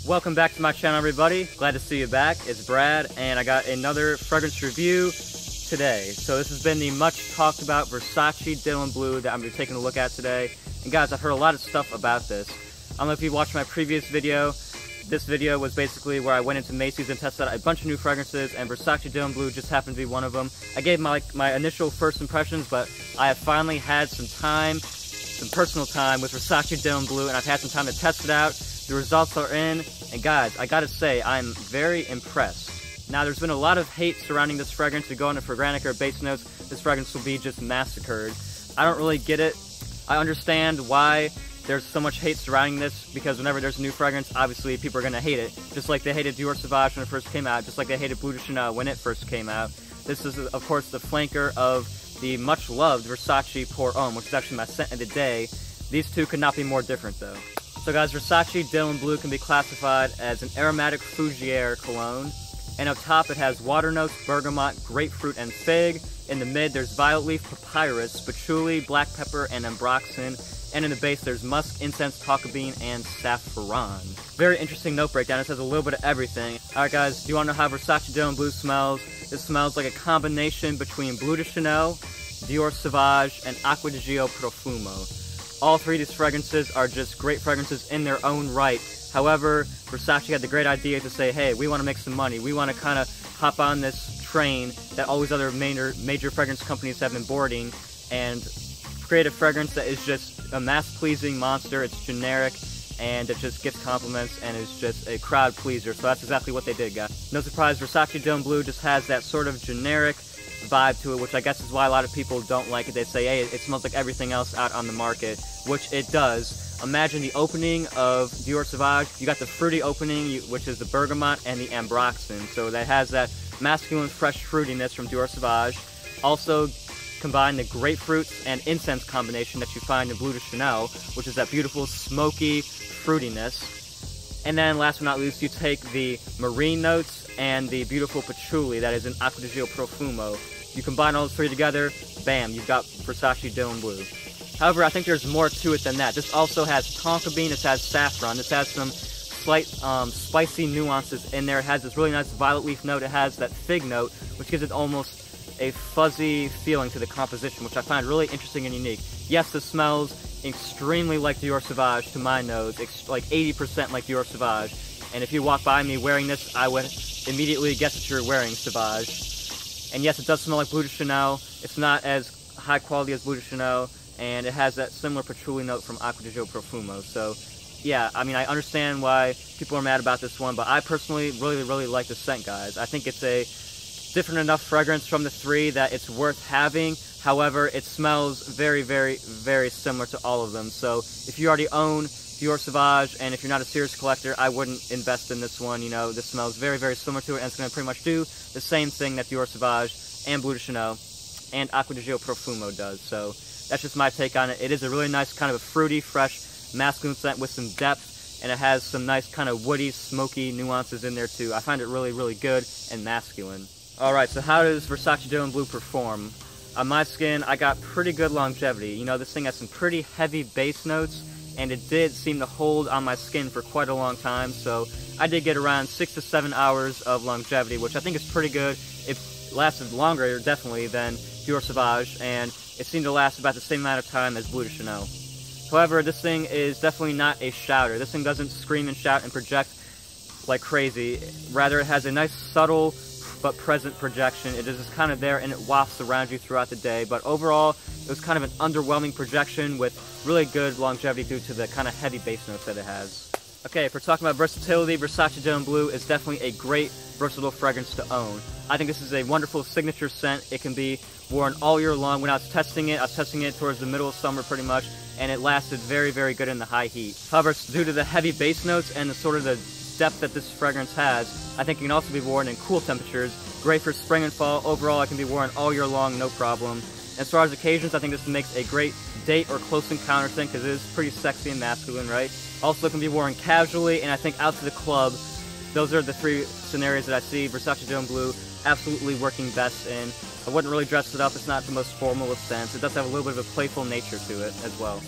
Welcome back to my channel, everybody. Glad to see you back. It's Brad, and I got another fragrance review today. So this has been the much talked about Versace Dylan Blue that I'm going to be taking a look at today. And guys, I've heard a lot of stuff about this. I don't know if you watched my previous video. This video was basically where I went into Macy's and tested out a bunch of new fragrances, and Versace Dylan Blue just happened to be one of them. I gave my initial first impressions, but I have finally had some time, some personal time with Versace Dylan Blue, and I've had some time to test it out. The results are in, and guys, I gotta say, I'm very impressed. Now, there's been a lot of hate surrounding this fragrance. If you go into Fragrantica or base notes, this fragrance will be just massacred. I don't really get it. I understand why there's so much hate surrounding this, because whenever there's a new fragrance, obviously people are gonna hate it. Just like they hated Dior Sauvage when it first came out, just like they hated Bleu de Chanel when it first came out. This is, of course, the flanker of the much-loved Versace Pour Homme, which is actually my scent of the day. These two could not be more different, though. So guys, Versace Dylan Blue can be classified as an aromatic fougere cologne. And up top it has water notes, bergamot, grapefruit, and fig. In the mid there's violet leaf, papyrus, patchouli, black pepper, and ambroxan. And in the base there's musk, incense, tonka bean, and saffron. Very interesting note breakdown. It says a little bit of everything. Alright guys, do you want to know how Versace Dylan Blue smells? This smells like a combination between Bleu de Chanel, Dior Sauvage, and Acqua Profumo. All three of these fragrances are just great fragrances in their own right. However, Versace had the great idea to say, hey, we want to make some money. We want to kind of hop on this train that all these other major fragrance companies have been boarding and create a fragrance that is just a mass-pleasing monster. It's generic, and it just gets compliments, and it's just a crowd pleaser. So that's exactly what they did, guys. No surprise, Versace Dylan Blue just has that sort of generic vibe to it, which I guess is why a lot of people don't like it. They say, hey, it smells like everything else out on the market, which it does. Imagine the opening of Dior Sauvage. You got the fruity opening, which is the bergamot and the ambroxan. So that has that masculine, fresh fruitiness from Dior Sauvage. Also, combine the grapefruits and incense combination that you find in Bleu de Chanel, which is that beautiful, smoky fruitiness. And then, last but not least, you take the marine notes and the beautiful patchouli that is in Acqua Profumo. You combine all those three together, bam, you've got Versace Dylan Blue. However, I think there's more to it than that. This also has tonka bean, this has saffron, this has some slight spicy nuances in there. It has this really nice violet leaf note, it has that fig note, which gives it almost a fuzzy feeling to the composition, which I find really interesting and unique. Yes, this smells extremely like Dior Sauvage to my nose, like 80% like Dior Sauvage. And if you walk by me wearing this, I would immediately guess that you're wearing Sauvage. And yes, it does smell like Bleu de Chanel. It's not as high quality as Bleu de Chanel, and it has that similar patchouli note from Acqua Profumo. So, yeah, I mean, I understand why people are mad about this one, but I personally really like the scent, guys. I think it's a different enough fragrance from the three that it's worth having. However, it smells very similar to all of them. So, if you already own Dior Sauvage, and if you're not a serious collector, I wouldn't invest in this one. You know, this smells very similar to it, and it's going to pretty much do the same thing that Dior Sauvage and Bleu de Chanel and Acqua Profumo does. So that's just my take on it. It is a really nice kind of a fruity, fresh, masculine scent with some depth, and it has some nice kind of woody, smoky nuances in there too. I find it really good and masculine. Alright, so how does Versace Dylan Blue perform? On my skin, I got pretty good longevity. You know, this thing has some pretty heavy base notes, and it did seem to hold on my skin for quite a long time, so I did get around 6 to 7 hours of longevity, which I think is pretty good. It lasted longer, definitely, than Dior Sauvage, and it seemed to last about the same amount of time as Bleu de Chanel. However, this thing is definitely not a shouter. This thing doesn't scream and shout and project like crazy. Rather, it has a nice, subtle, but present projection. It is just kind of there, and it wafts around you throughout the day. But overall, it was kind of an underwhelming projection with really good longevity due to the kind of heavy base notes that it has. Okay, if we're talking about versatility, Versace Dylan Blue is definitely a great, versatile fragrance to own. I think this is a wonderful signature scent. It can be worn all year long. When I was testing it towards the middle of summer pretty much, and it lasted very good in the high heat. However, due to the heavy base notes and the sort of the depth that this fragrance has, I think it can also be worn in cool temperatures. Great for spring and fall. Overall, it can be worn all year long, no problem. As far as occasions, I think this makes a great date or close encounter scent because it is pretty sexy and masculine, right? Also, it can be worn casually, and I think out to the club. Those are the three scenarios that I see Versace Dylan Blue absolutely working best in. I wouldn't really dress it up. It's not the most formal of scents. It does have a little bit of a playful nature to it as well.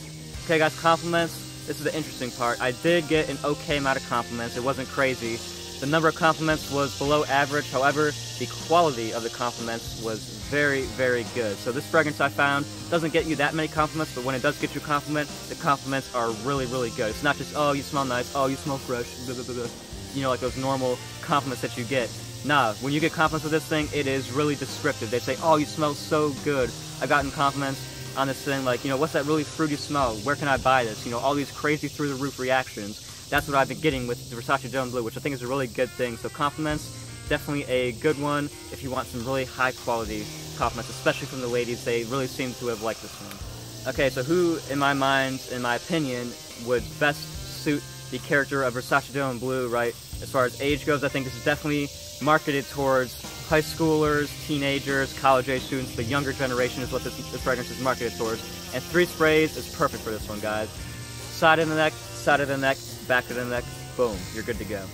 Okay guys, compliments. this is the interesting part. I did get an okay amount of compliments. It wasn't crazy. The number of compliments was below average. However, the quality of the compliments was very, very good. So this fragrance I found doesn't get you that many compliments, but when it does get you a compliment, the compliments are really, really good. It's not just, oh, you smell nice, oh, you smell fresh, blah, blah, blah, blah. You know, like those normal compliments that you get. Nah, when you get compliments with this thing, it is really descriptive. They say, oh, you smell so good. I've gotten compliments on this thing like, you know, what's that really fruity smell? Where can I buy this? You know, all these crazy through-the-roof reactions. That's what I've been getting with the Versace Dylan Blue, which I think is a really good thing. So compliments, definitely a good one if you want some really high-quality compliments, especially from the ladies. They really seem to have liked this one. Okay, so who, in my mind, in my opinion, would best suit the character of Versace Dylan Blue, right? As far as age goes, I think this is definitely marketed towards high schoolers, teenagers, college-age students. The younger generation is what this fragrance is marketed towards. And 3 sprays is perfect for this one, guys. Side of the neck, back of the neck, boom, you're good to go.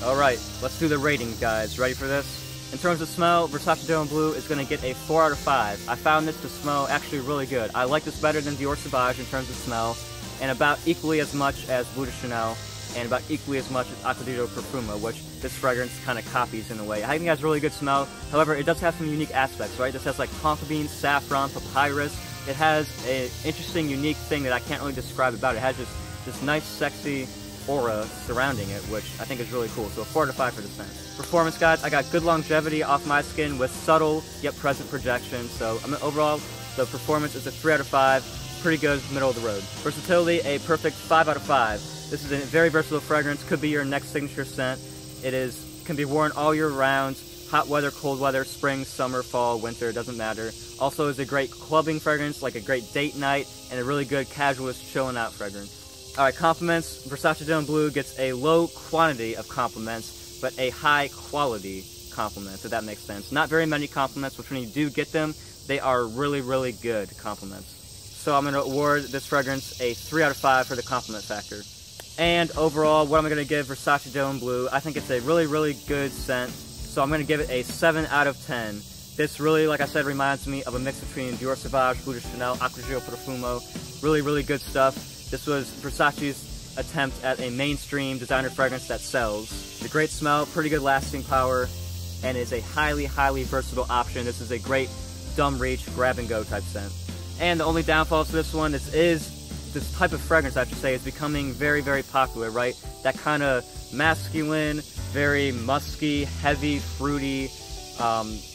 Alright, let's do the ratings, guys. Ready for this? In terms of smell, Versace Dylan Blue is going to get a 4 out of 5. I found this to smell actually really good. I like this better than Dior Sauvage in terms of smell, and about equally as much as Bleu de Chanel, and about equally as much as Acqua Profumo, which this fragrance kind of copies in a way. I think it has really good smell. However, it does have some unique aspects, right? This has like tonka bean, saffron, papyrus. It has an interesting, unique thing that I can't really describe about it. It has this nice, sexy aura surrounding it, which I think is really cool. So a 4 out of 5 for the scent. Performance, guys, I got good longevity off my skin with subtle yet present projection. So overall, the performance is a 3 out of 5. Pretty good, middle of the road. Versatility, a perfect 5 out of 5. This is a very versatile fragrance. Could be your next signature scent. It can be worn all year round. Hot weather, cold weather, spring, summer, fall, winter, doesn't matter. Also is a great clubbing fragrance, like a great date night, and a really good casualist chilling out fragrance. Alright, compliments. Versace Dylan Blue gets a low quantity of compliments, but a high quality compliments, if that makes sense. Not very many compliments, but when you do get them, they are really, really good compliments. So I'm going to award this fragrance a 3 out of 5 for the compliment factor. And overall, what I'm going to give Versace Dylan Blue, I think it's a really, really good scent. So I'm going to give it a 7 out of 10. This really, like I said, reminds me of a mix between Dior Sauvage, Bleu de Chanel, Acqua Profumo. Really, really good stuff. This was Versace's attempt at a mainstream designer fragrance that sells. It's a great smell, pretty good lasting power, and is a highly, highly versatile option. This is a great dumb reach, grab and go type scent. And the only downfall to this one this type of fragrance, I should say, is becoming very, very popular, right? That kind of masculine, very musky, heavy, fruity,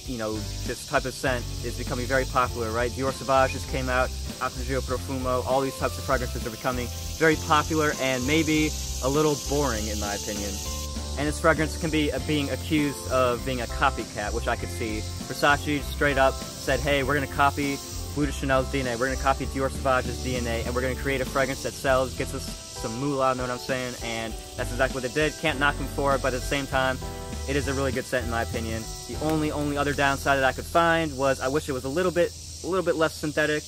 you know, this type of scent is becoming very popular, right? Dior Sauvage just came out, Acqua Profumo, all these types of fragrances are becoming very popular and maybe a little boring, in my opinion. And this fragrance can be being accused of being a copycat, which I could see. Versace straight up said, hey, we're going to copy Bleu de Chanel's DNA, we're going to copy Dior Sauvage's DNA, and we're going to create a fragrance that sells, gets us some moolah, know what I'm saying? And that's exactly what they did. Can't knock them for it, but at the same time, it is a really good scent in my opinion. The only other downside that I could find was I wish it was a little bit less synthetic,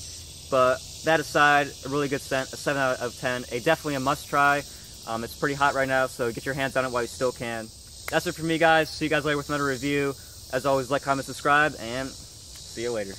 but that aside, a really good scent, a 7 out of 10, definitely a must try. It's pretty hot right now, so get your hands on it while you still can. That's it for me, guys. See you guys later with another review. As always, like, comment, subscribe, and see you later.